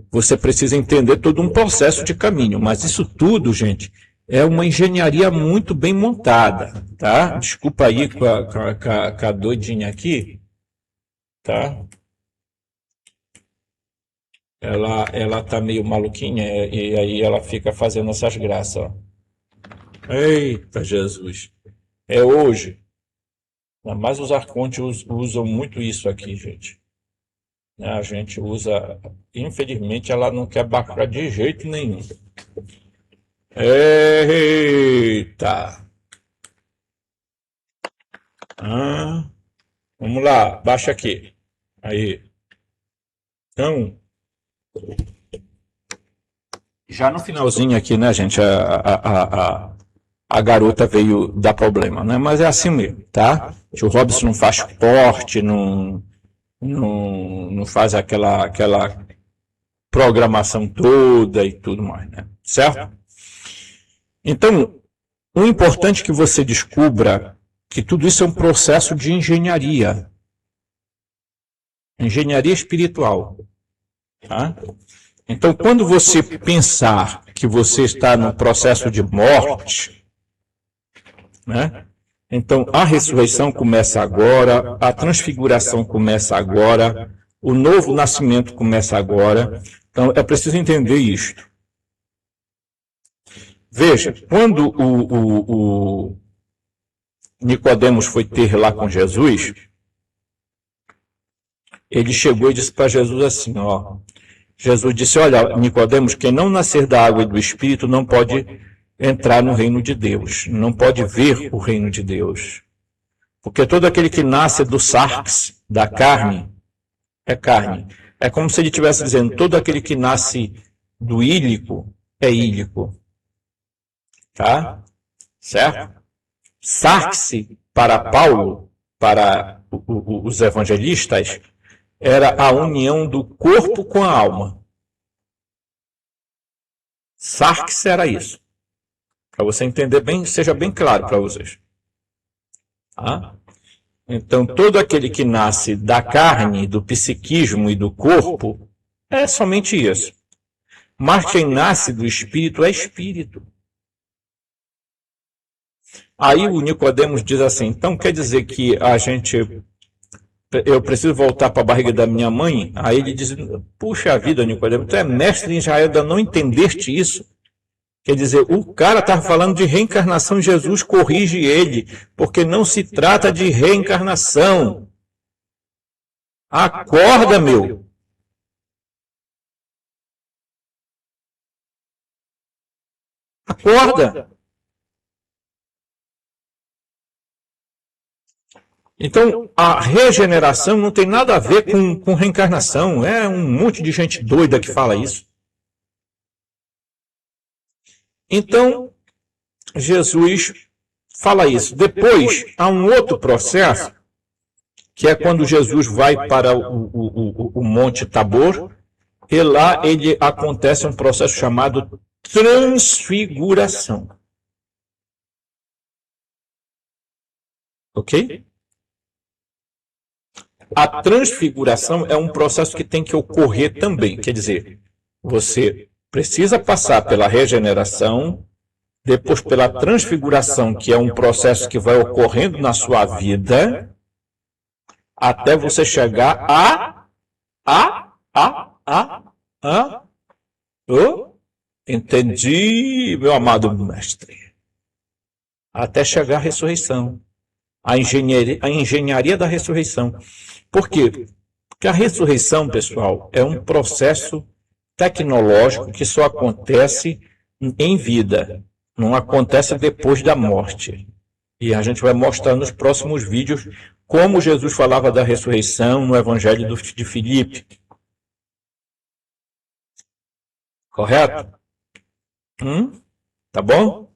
Você precisa entender todo um processo de caminho, mas isso tudo, gente, é uma engenharia muito bem montada, tá? Desculpa aí com a doidinha aqui, tá? Ela tá meio maluquinha e aí ela fica fazendo essas graças, ó. Eita, Jesus. É hoje. Mas os arcontes usam muito isso aqui, gente. A gente usa... Infelizmente, ela não quer baixar de jeito nenhum. Eita! Vamos lá, baixa aqui. Aí. Então... já no finalzinho aqui, né, gente? a garota veio dar problema, né? Mas é assim mesmo, tá? O Robson não faz corte, não faz aquela programação toda e tudo mais, né? Certo? Então, o importante é que você descubra que tudo isso é um processo de engenharia. Engenharia espiritual. Tá? Então, quando você pensar que você está no processo de morte, né? Então, a ressurreição começa agora, a transfiguração começa agora, o novo nascimento começa agora. Então, é preciso entender isto. Veja, quando o Nicodemos foi ter lá com Jesus, ele chegou e disse para Jesus assim, ó. Jesus disse, olha, Nicodemos, quem não nascer da água e do Espírito não pode entrar no reino de Deus, não pode ver o reino de Deus. Porque todo aquele que nasce do sarx, da carne, é carne. É como se ele estivesse dizendo, todo aquele que nasce do ílico é ílico. Tá? Certo? Sarx, para Paulo, para os evangelistas, era a união do corpo com a alma. Sarx era isso. Para você entender bem, seja bem claro para vocês. Tá? Então, todo aquele que nasce da carne, do psiquismo e do corpo, é somente isso. Mas quem nasce do espírito é espírito. Aí o Nicodemos diz assim, então quer dizer que eu preciso voltar para a barriga da minha mãe? Aí ele diz, puxa vida, Nicodemos, tu é mestre em Israel, ainda não entendeste isso? Quer dizer, o cara estava falando de reencarnação, Jesus corrige ele, porque não se trata de reencarnação. Acorda, meu! Acorda! Então, a regeneração não tem nada a ver com reencarnação. É um monte de gente doida que fala isso. Então, Jesus fala isso. Depois, há um outro processo, que é quando Jesus vai para o Monte Tabor, e lá acontece um processo chamado transfiguração. Ok? A transfiguração é um processo que tem que ocorrer também. Quer dizer, você precisa passar pela regeneração, depois pela transfiguração, que é um processo que vai ocorrendo na sua vida, até você chegar entendi, meu amado mestre. Até chegar à ressurreição. A engenharia da ressurreição. Por quê? Porque a ressurreição, pessoal, é um processo tecnológico que só acontece em vida. Não acontece depois da morte. E a gente vai mostrar nos próximos vídeos como Jesus falava da ressurreição no Evangelho de Filipe. Correto? Tá bom?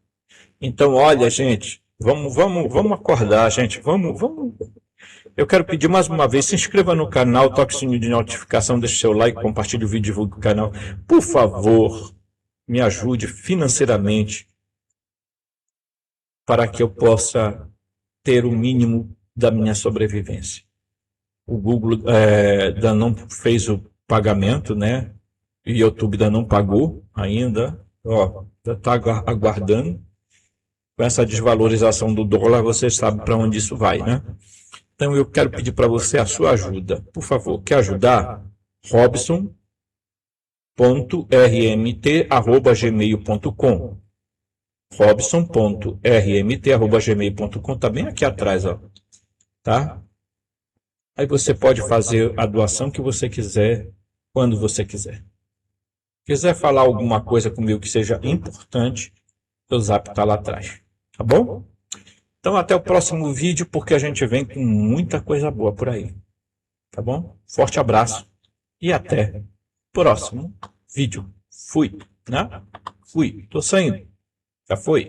Então, olha, gente, vamos acordar, gente. Vamos. Eu quero pedir mais uma vez, se inscreva no canal, toque o sininho de notificação, deixe seu like, compartilhe o vídeo, divulgue o canal. Por favor, me ajude financeiramente para que eu possa ter o mínimo da minha sobrevivência. O Google ainda não fez o pagamento, né? O YouTube ainda não pagou ainda. Ó, já está aguardando. Com essa desvalorização do dólar, você sabe para onde isso vai, né? Então eu quero pedir para você a sua ajuda. Por favor, quer ajudar? Robson.rmt@gmail.com. Robson.rmt@gmail.com, tá bem aqui atrás, ó. Tá? Aí você pode fazer a doação que você quiser, quando você quiser. Quiser falar alguma coisa comigo que seja importante, o Zap está lá atrás. Tá bom? Então até o próximo vídeo, porque a gente vem com muita coisa boa por aí. Tá bom? Forte abraço e até o próximo vídeo. Fui, né? Fui. Tô saindo. Já foi.